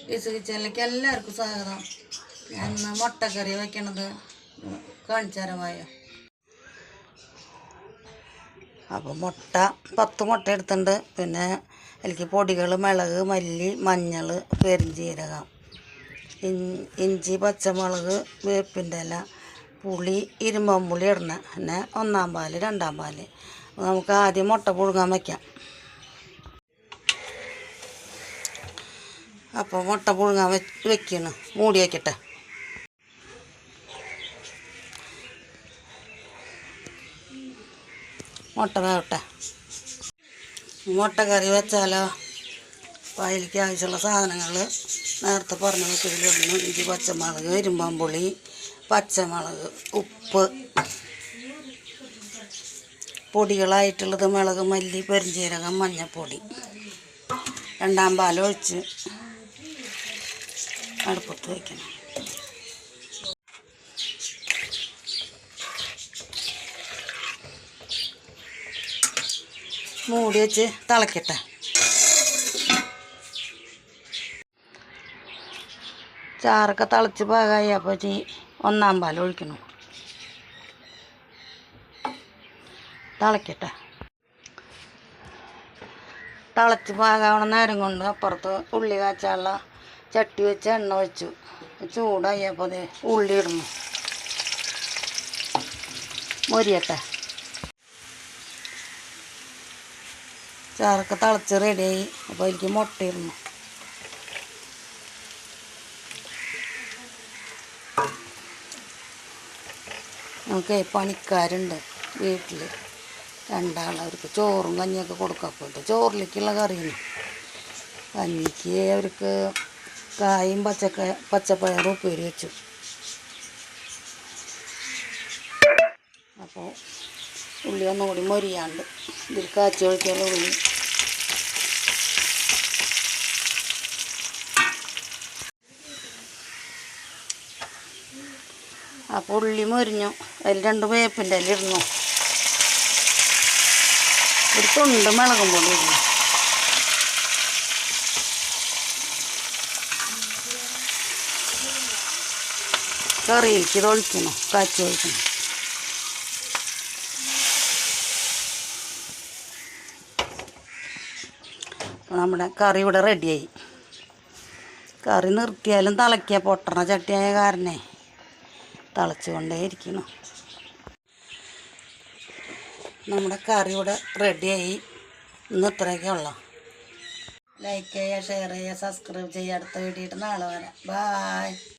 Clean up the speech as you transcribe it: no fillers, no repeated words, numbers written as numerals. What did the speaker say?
Is കിച്ചണിലേക്ക് എല്ലാവർക്കും സ്വാഗതം. ഞാൻ ഇന്ന് മുട്ടക്കറി വയ്ക്കണത് കാണിച്ചു തരമായ. അപ്പോൾ 10 മുട്ട എടുത്തിട്ടുണ്ട്. പിന്നെ അതിലേക്ക് പൊടികൾ മുളക്, മല്ലി, മഞ്ഞൾ, പെരിഞ്ചീരകം, ഇഞ്ചി, പച്ചമുളക്, വേപ്പിൻ്റെ ഇല, പുളി, ഇരുമ്പമ്പുളി ഇടണം. പിന്നെ 1-ാം പാൽ, 2-ാം പാൽ. നമുക്ക് ആദ്യം മുട്ട പുഴുങ്ങാൻ വയ്ക്കാം. അപ്പോൾ മുട്ട പുഴുങ്ങാൻ വെക്കണം. മൂടി വയ്ക്കട്ടെ. മുട്ട വേവട്ടെ. മുട്ട കറി വെച്ചാലോ? അപ്പോൾ അതിലേക്ക് ആവശ്യമുള്ള സാധനങ്ങൾ നേരത്തെ പറഞ്ഞ വെച്ചതിലിടുന്നു. ഇഞ്ചി, പച്ചമുളക്, ഇരുമ്പമ്പുളി, പച്ചമുളക്, ഉപ്പ്, പൊടികളായിട്ടുള്ളത് മുളക്, മല്ലി, പെരിഞ്ചീരകം, മഞ്ഞൾപ്പൊടി. 2-ാം പാൽ ഒഴിച്ച് അടുപ്പത്ത് വയ്ക്കണം. മൂടി വെച്ച് തിളക്കട്ടെ. ചാറൊക്കെ തിളച്ച് പാകമായി. അപ്പോൾ 1-ാം പാൽ ഒഴിക്കണം. തിളക്കട്ടെ. തിളച്ച് പാകാവണ നേരം കൊണ്ട് അപ്പുറത്ത് ഉള്ളി കാച്ചാനുള്ള ചട്ടി വെച്ച് എണ്ണ വെച്ചു. ചൂടായപ്പോൾ അത് ഉള്ളി ഇടുന്നു. മൊരിയട്ടെ. ചാറൊക്കെ തിളച്ച് റെഡിയായി. അപ്പോൾ അതിലേക്ക് മുട്ട ഇടുന്നു. നമുക്ക് പണിക്കാരുണ്ട് വീട്ടിൽ 2 ആൾ. അവർക്ക് ചോറും കഞ്ഞിയൊക്കെ കൊടുക്കാം. അപ്പോഴത്തെ ചോറിലേക്കുള്ള കറിയാണ്. കഞ്ഞിക്ക് അവർക്ക് കായും പച്ചപ്പയറും ഉപ്പേരി വെച്ചു. അപ്പോൾ ഉള്ളി ഒന്നുകൂടി മൊരിയാണ്ട് ഇതിൽ കാച്ചി ഒഴിക്കാനുള്ള ഉള്ളി. അപ്പോൾ ഉള്ളി മൊരിഞ്ഞു. അതിൽ 2 വേപ്പിൻ്റെ ഇല ഇടുന്നു. ഒരു തുണ്ട് മുളകും പൊടി ഇടുന്നു. കറിയിലേക്ക് ഇത് ഒഴിക്കണം. കാച്ചി ഒഴിക്കണം. നമ്മുടെ കറി ഇവിടെ റെഡിയായി. കറി നിർത്തിയാലും തിളയ്ക്കുക. പൊട്ടണ ചട്ടിയായ കാരണേ തിളച്ചുകൊണ്ടേ ഇരിക്കണം. നമ്മുടെ കറി ഇവിടെ റെഡിയായി. ഇന്ന് ഇത്രയൊക്കെ ഉള്ളൂ. ലൈക്ക് ചെയ്യുക, ഷെയർ ചെയ്യുക, സബ്സ്ക്രൈബ് ചെയ്യുക. അടുത്ത വീഡിയോ നാളെ വരാം. ബായ്.